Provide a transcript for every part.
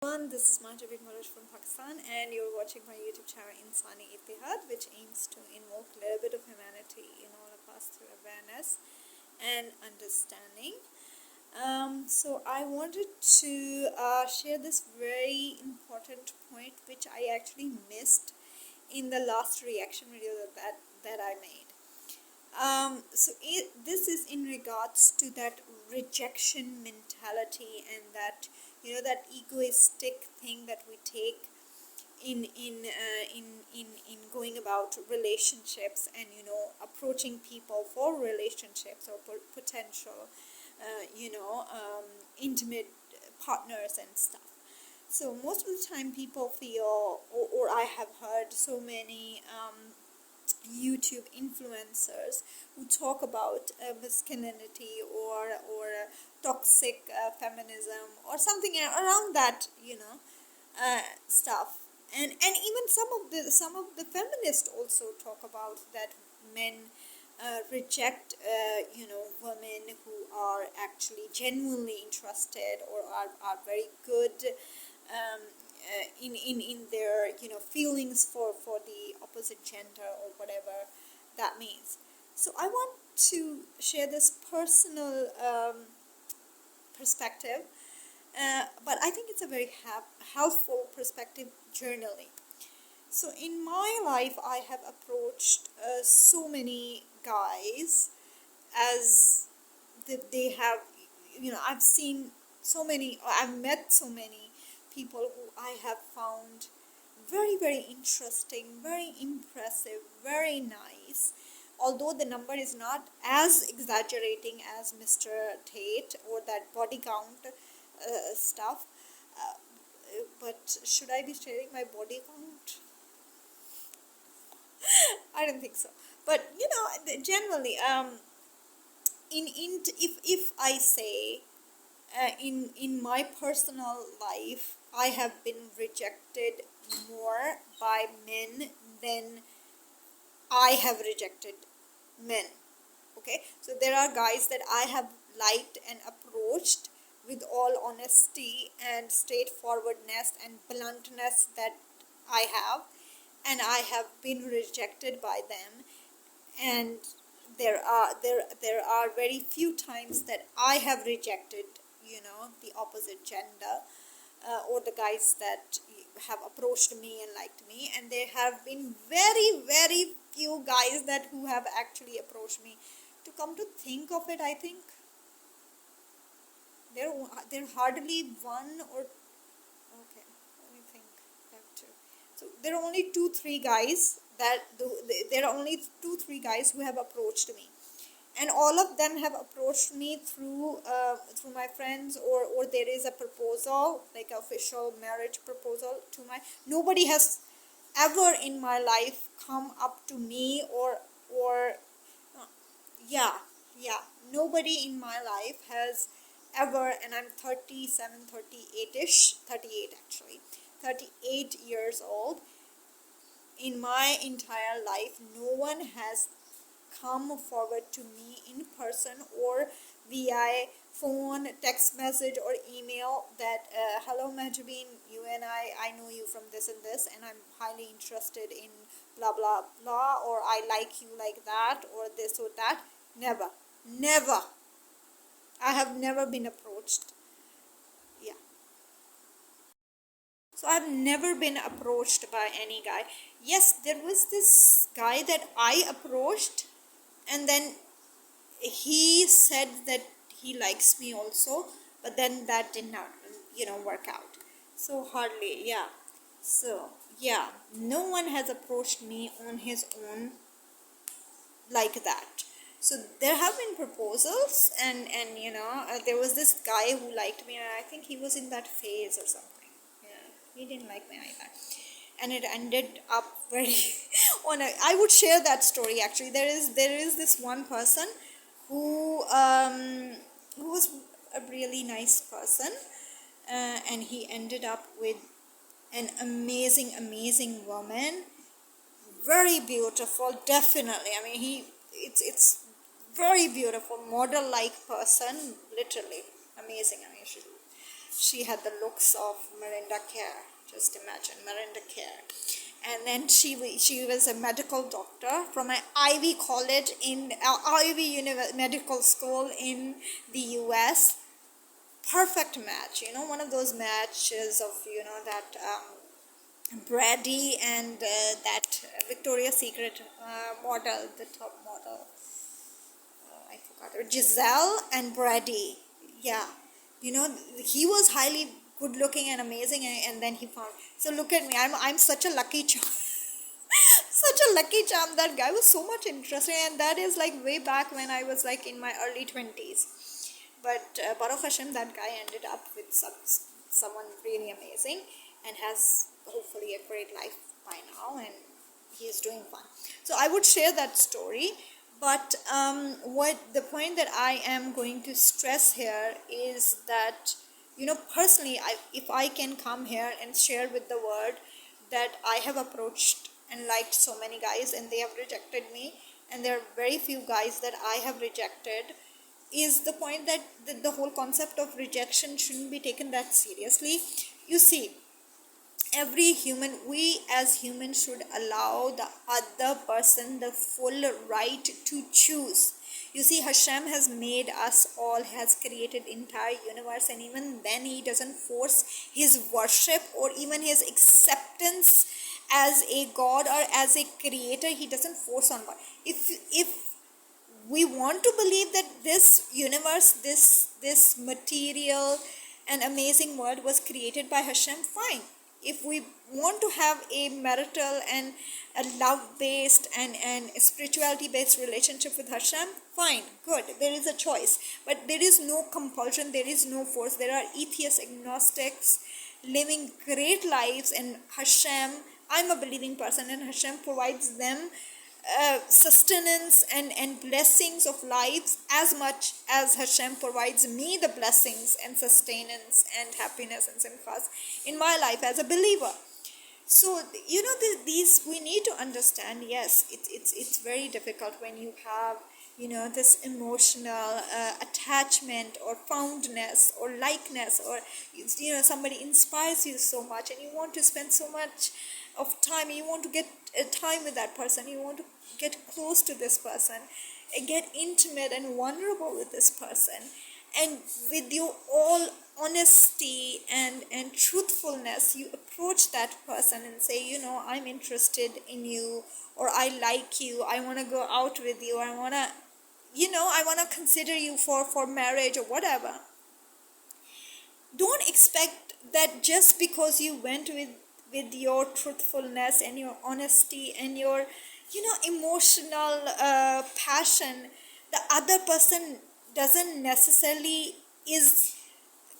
This is Manjabir Malish from Pakistan, and you're watching my YouTube channel Insani Ittihad, which aims to invoke a little bit of humanity in all of us through awareness and understanding. So I wanted to share this very important point, which I actually missed in the last reaction video that I made. This is in regards to that rejection mentality and that that egoistic thing that we take in going about relationships and approaching people for relationships or potential intimate partners and stuff. So most of the time people feel, or I have heard so many YouTube influencers who talk about masculinity or toxic feminism or something around that stuff, and even some of the feminists also talk about that men reject women who are actually genuinely interested or are very good in their feelings for the opposite gender or whatever that means. So I want to share this personal perspective, but I think it's a very helpful perspective generally. So in my life I have approached so many guys, as they have I've seen so many, or I've met so many people who I have found very, very interesting, very impressive, very nice. Although the number is not as exaggerating as Mr. Tate or that body count stuff, but should I be sharing my body count? I don't think so. But generally, if I say in my personal life, I have been rejected more by men than I have rejected men. Okay, so there are guys that I have liked and approached with all honesty and straightforwardness and bluntness that I have, and I have been rejected by them. And there are very few times that I have rejected the opposite gender, or the guys that have approached me and liked me, and there have been very, very few guys that who have actually approached me. To come to think of it, I think there hardly one or okay, let me think back to. So there are only 2-3 guys there are only 2-3 guys who have approached me, and all of them have approached me through my friends, or there is a proposal, like official marriage proposal to my. Nobody has ever in my life come up to me or yeah, nobody in my life has ever, and I'm 37, 38ish, 38 actually, 38 years old. In my entire life, no one has come forward to me in person or via phone, text message or email that hello Mahjabeen, you and I know you from this and this, and I'm highly interested in blah blah blah, or I like you like that, or this or that. Never. I have never been approached. Yeah. So I've never been approached by any guy. Yes, there was this guy that I approached, and then he said that he likes me also, but then that did not work out. So hardly, yeah. So yeah, no one has approached me on his own like that. So there have been proposals, and there was this guy who liked me, and I think he was in that phase or something. Yeah, he didn't like me either, and it ended up very I would share that story actually. There is this one person who was a really nice person, and he ended up with an amazing woman, very beautiful, definitely. I mean, it's very beautiful, model like person, literally amazing. I mean, She had the looks of Miranda Kerr. Just imagine, Miranda Kerr. And then she was a medical doctor from an Ivy college in medical school in the US. Perfect match, one of those matches of, that Brady and that Victoria's Secret model, the top model. I forgot her. Giselle and Brady. Yeah. He was highly good looking and amazing, and then he found. So look at me. I'm such a lucky charm. Such a lucky charm. That guy was so much interesting, and that is like way back when I was like in my early 20s. But Baruch Hashem, that guy ended up with someone really amazing and has hopefully a great life by now, and he is doing fine. So I would share that story, but what the point that I am going to stress here is that, personally, if I can come here and share with the world that I have approached and liked so many guys and they have rejected me, and there are very few guys that I have rejected, is the point that the whole concept of rejection shouldn't be taken that seriously. You see, we as humans should allow the other person the full right to choose. You see, Hashem has made us all, has created entire universe, and even then he doesn't force his worship or even his acceptance as a god or as a creator. He doesn't force on God. If we want to believe that this universe, this material and amazing world was created by Hashem, fine. If we want to have a marital and a love-based and a spirituality-based relationship with Hashem, fine, good, there is a choice. But there is no compulsion, there is no force. There are atheists, agnostics, living great lives, and Hashem, I'm a believing person, and Hashem provides them sustenance and blessings of lives as much as Hashem provides me the blessings and sustenance and happiness and simchas in my life as a believer. So these we need to understand. Yes, it's very difficult when you have this emotional attachment or fondness or likeness, or somebody inspires you so much and you want to spend so much of time, you want to get time with that person, you want to get close to this person, get intimate and vulnerable with this person, and with your all honesty and truthfulness you approach that person and say, I'm interested in you, or I like you, I want to go out with you, I want to consider you for marriage or whatever. Don't expect that just because you went with your truthfulness and your honesty and your emotional passion, the other person doesn't necessarily is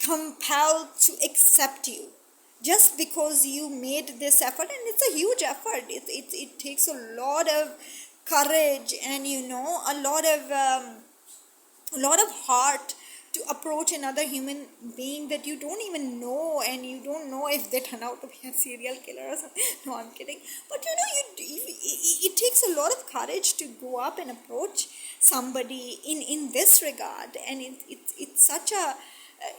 compelled to accept you just because you made this effort. And it's a huge effort. It takes a lot of courage and a lot of heart to approach another human being that you don't even know, and you don't know if they turn out to be a serial killer or something. No, I'm kidding. But it takes a lot of courage to go up and approach somebody in this regard, and it's such a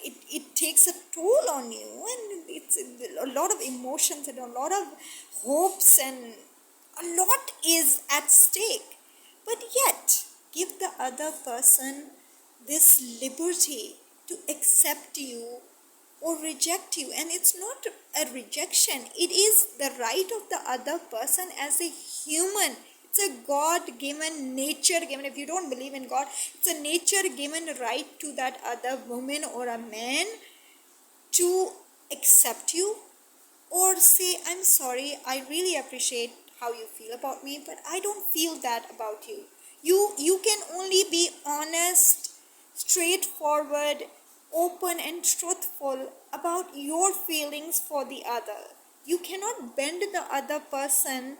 it takes a toll on you, and it's a lot of emotions and a lot of hopes, and a lot is at stake. But yet, give the other person this liberty to accept you or reject you. And it's not a rejection, it is the right of the other person as a human. It's a God-given, nature-given, if you don't believe in God, it's a nature-given right to that other woman or a man to accept you or say, I'm sorry, I really appreciate how you feel about me, but I don't feel that about you. You can only be honest, straightforward, open and truthful about your feelings for the other. You cannot bend the other person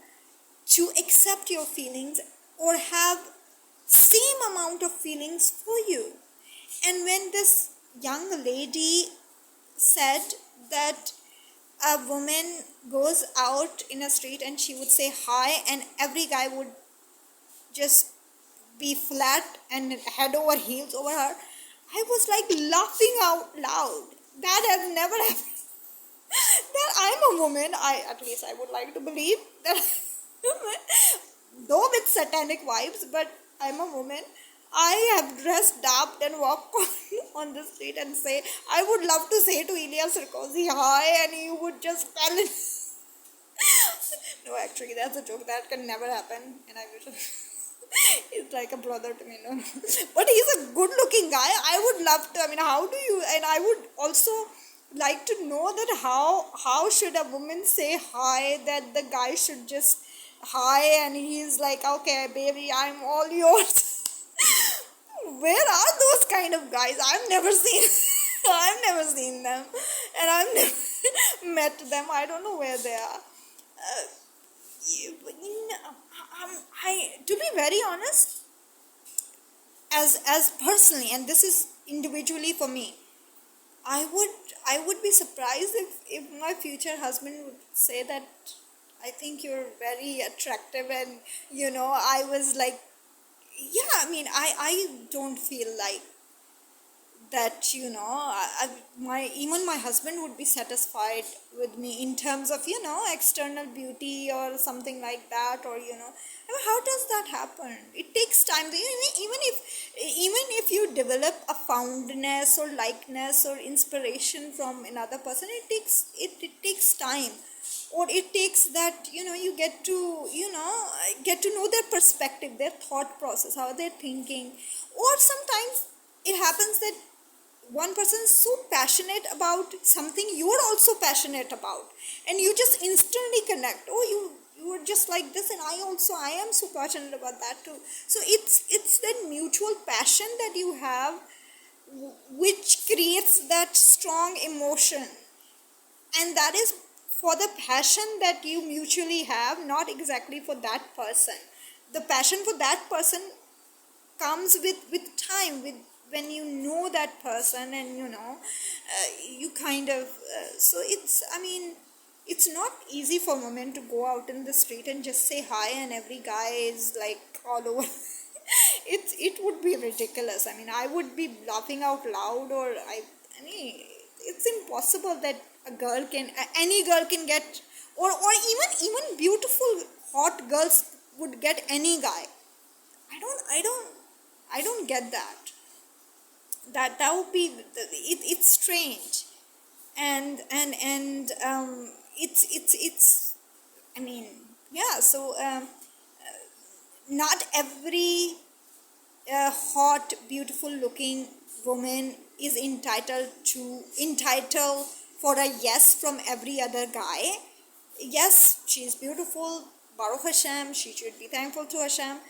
to accept your feelings or have same amount of feelings for you. And when this young lady said that a woman goes out in a street and she would say hi and every guy would just be flat and head over heels over her, I was like laughing out loud. that has never happened. That I'm a woman, at least I would like to believe that, though with satanic vibes, but I'm a woman. I have dressed up and walked on the street and say, I would love to say to Ilya Sarkozy hi, and you would just tell it. No, actually, that's a joke. That can never happen, and I wish. He's like a brother to me, no. But he's a good-looking guy. I would love to. I mean, how do you? And I would also like to know that how should a woman say hi? That the guy should just hi, and he's like, okay, baby, I'm all yours. Where are those kind of guys? I've never seen. I've never seen them, and I've never met them. I don't know where they are. To be very honest, as personally, and this is individually for me, I would be surprised if my future husband would say that I think you're very attractive, and I was like, yeah, I mean, I don't feel like that, my even my husband would be satisfied with me in terms of external beauty or something like that, or I mean, how does that happen? It takes time. Even if you develop a fondness or likeness or inspiration from another person, it takes time, or it takes that you get to know their perspective, their thought process, how they're thinking. Or sometimes it happens that one person is so passionate about something you're also passionate about, and you just instantly connect. Oh, you are just like this, and I am so passionate about that too. So it's that mutual passion that you have, which creates that strong emotion, and that is for the passion that you mutually have, not exactly for that person. The passion for that person comes with time, with when you know that person, and you kind of so it's, I mean, it's not easy for women to go out in the street and just say hi and every guy is like all over. It would be ridiculous. I mean, I would be laughing out loud, or I mean, it's impossible that any girl can get, or even beautiful hot girls would get any guy. I don't get that. That would be it's strange, and it's I mean, yeah. So not every hot, beautiful looking woman is entitled for a yes from every other guy. Yes, she is beautiful, Baruch Hashem, she should be thankful to Hashem,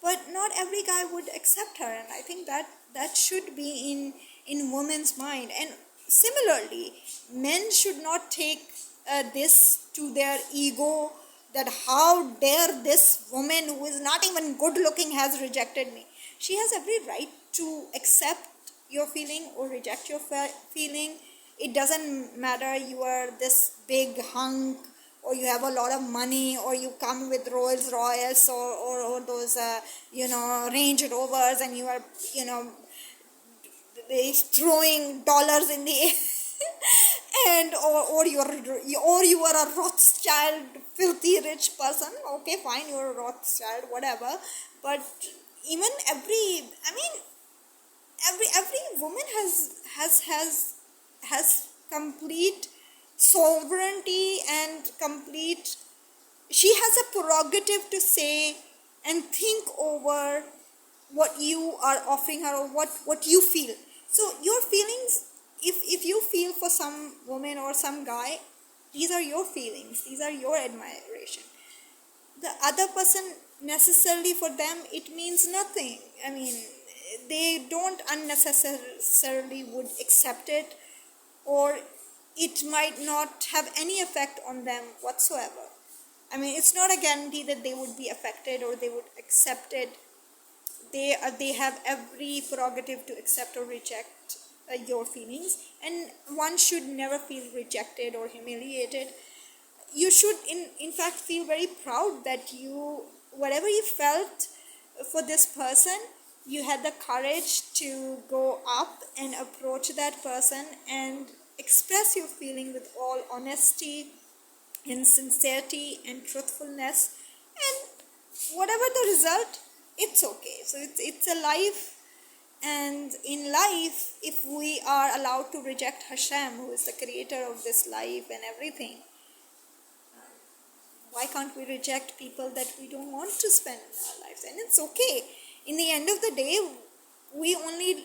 but not every guy would accept her, and I think that should be in women's mind. And similarly, men should not take this to their ego, that how dare this woman who is not even good looking has rejected me. She has every right to accept your feeling or reject your feeling. It doesn't matter you are this big hunk, or you have a lot of money, or you come with Rolls Royce, or those Range Rovers, and you are throwing dollars in the air. And or you are a Rothschild, filthy rich person. Okay, fine, you're a Rothschild, whatever. But even every woman has complete sovereignty and complete. She has a prerogative to say and think over what you are offering her, or what you feel. So your feelings, if you feel for some woman or some guy, these are your feelings, these are your admiration. The other person, necessarily for them, it means nothing. I mean, they don't unnecessarily would accept it, or it might not have any effect on them whatsoever. I mean, it's not a guarantee that they would be affected or they would accept it. They have every prerogative to accept or reject your feelings, and one should never feel rejected or humiliated. You should in fact feel very proud that whatever you felt for this person, you had the courage to go up and approach that person and Express your feeling with all honesty and sincerity and truthfulness, and whatever the result, it's okay. So it's a life, and in life, if we are allowed to reject Hashem, who is the creator of this life and everything, why can't we reject people that we don't want to spend in our lives? And it's okay. In the end of the day, we only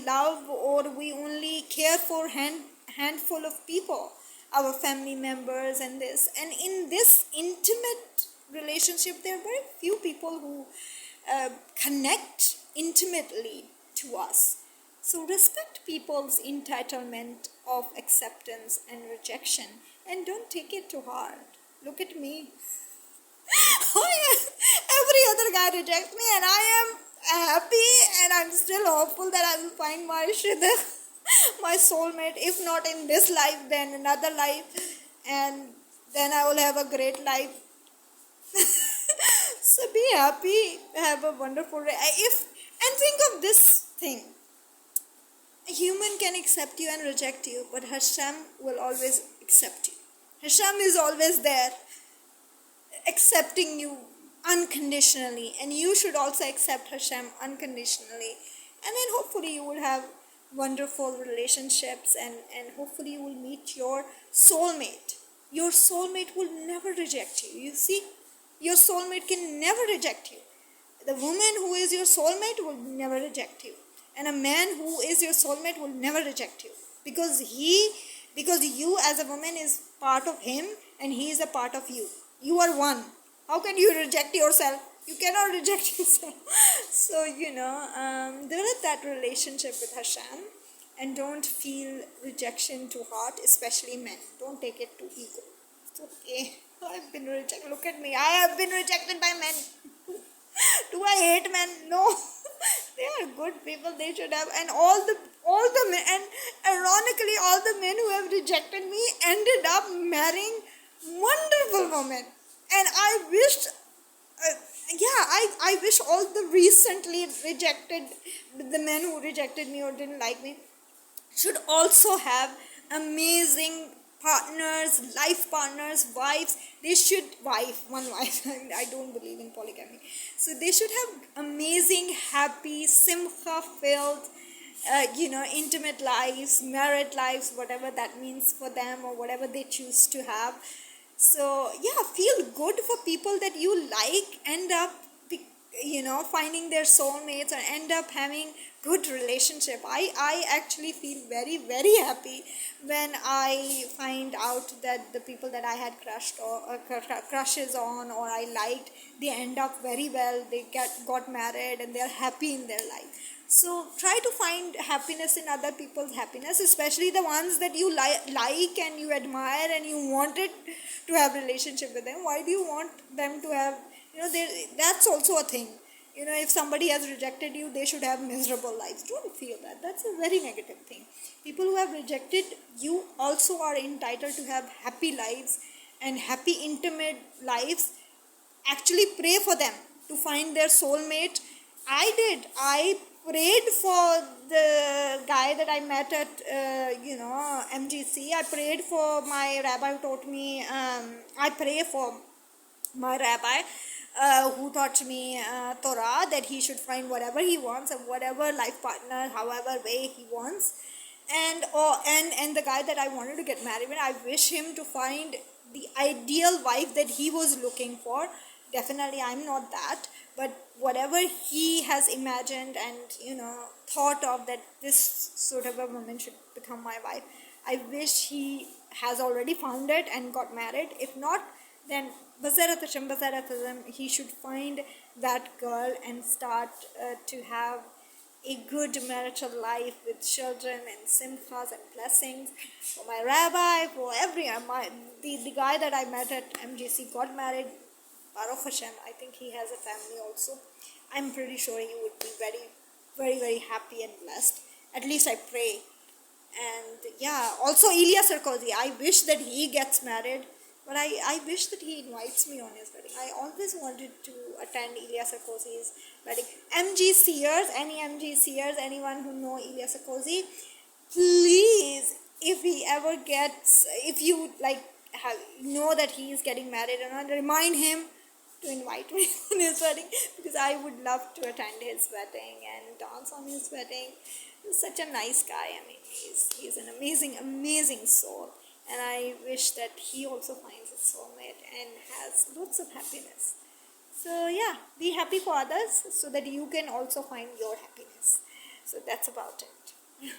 love, or we only care for handful of people, our family members and this. And in this intimate relationship, there are very few people who connect intimately to us. So respect people's entitlement of acceptance and rejection, and don't take it to heart. Look at me. Every other guy rejects me, and I am happy, and I'm still hopeful that I will find my my soulmate. If not in this life, then another life, and then I will have a great life. So be happy, have a wonderful and think of this thing. A human can accept you and reject you, but Hashem will always accept you. Hashem is always there, accepting you unconditionally, and you should also accept Hashem unconditionally. And then hopefully you will have wonderful relationships, and hopefully you will meet your soulmate. Your soulmate will never reject you. You see, your soulmate can never reject you. The woman who is your soulmate will never reject you, and a man who is your soulmate will never reject you, because you as a woman is part of him, and he is a part of you. You are one. How can you reject yourself? You cannot reject yourself. So develop that relationship with Hashem, and don't feel rejection too hard, especially men. Don't take it too ego. It's okay. I've been rejected. Look at me. I have been rejected by men. Do I hate men? No. They are good people. They should have. And all the men, and ironically, all the men who have rejected me ended up marrying wonderful women. And I wished, I wish all the recently rejected, the men who rejected me or didn't like me, should also have amazing partners, life partners, wives. They should, one wife. I don't believe in polygamy. So they should have amazing, happy, simcha-filled, intimate lives, married lives, whatever that means for them, or whatever they choose to have. So feel good for people that you like, end up finding their soulmates, or end up having good relationship. I actually feel very, very happy when I find out that the people that I had crushes on, or I liked, they end up very well, they got married, and they're happy in their life. So try to find happiness in other people's happiness, especially the ones that you like and you admire, and you wanted to have relationship with them. Why do you want them to have, that's also a thing. If somebody has rejected you, they should have miserable lives. Don't feel that. That's a very negative thing. People who have rejected you also are entitled to have happy lives and happy, intimate lives. Actually pray for them to find their soulmate. I prayed for the guy that I met at, MGC. I prayed for my rabbi who taught me, I pray for my rabbi who taught me Torah, that he should find whatever he wants, and whatever life partner, however way he wants. And the guy that I wanted to get married with, I wish him to find the ideal wife that he was looking for. Definitely I'm not that, but whatever he has imagined and thought of, that this sort of a woman should become my wife, I wish he has already found it and got married. If not, then he should find that girl and start to have a good marital life with children and simchas and blessings. For my rabbi, for the guy that I met at MGC got married. Baruch Hashem, I think he has a family also. I'm pretty sure he would be very, very, very happy and blessed. At least I pray. And also Ilya Sarkozy, I wish that he gets married, but I wish that he invites me on his wedding. I always wanted to attend Ilya Sarkozy's wedding. MGCers, anyone who know Ilya Sarkozy, please if he ever gets, if you like know that he is getting married or not, remind him to invite me on his wedding, because I would love to attend his wedding and dance on his wedding. He's such a nice guy. I mean, he's an amazing soul, and I wish that he also finds his soulmate and has lots of happiness. So yeah, be happy for others so that you can also find your happiness. So that's about it.